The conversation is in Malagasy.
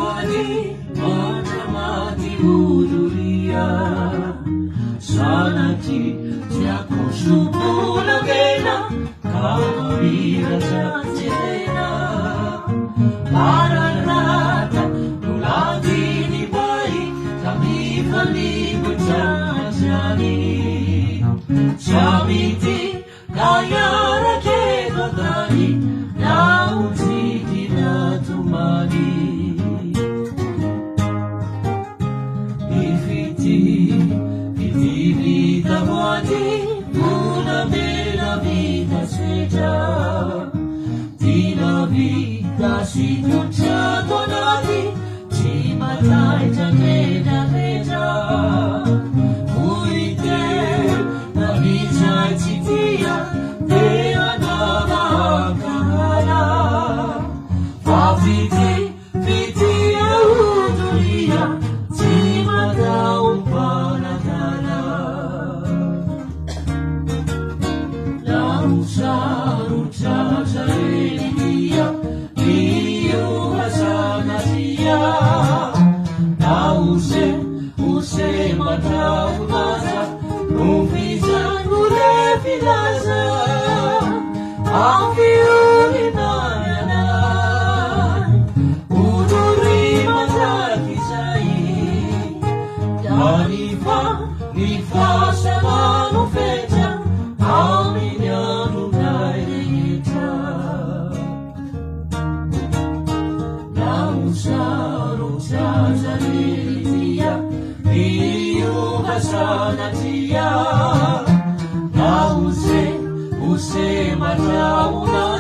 voani matamati hudhuria sanati tiako shubula gena kamurira jatena Maranatha nuladini bai tamifani kuchajani Chamiti Nayara Kedodani Nautiti Natumani Ifiti vita voati Una bella vita sveglia Di la vita si giuncia donati Ci matai già veda veda Ui te la vita ci dia Te andava cara Fa viti e uduria Ci mata un po' la cara La rucia via Io hasana dia La use mata unaza Nufiza nure filaza Amfiuri nayana Uduri mata kisai Nifa semanu fecha Aminyanu nairita Rusa zaritia Io hasana tia Na use mata una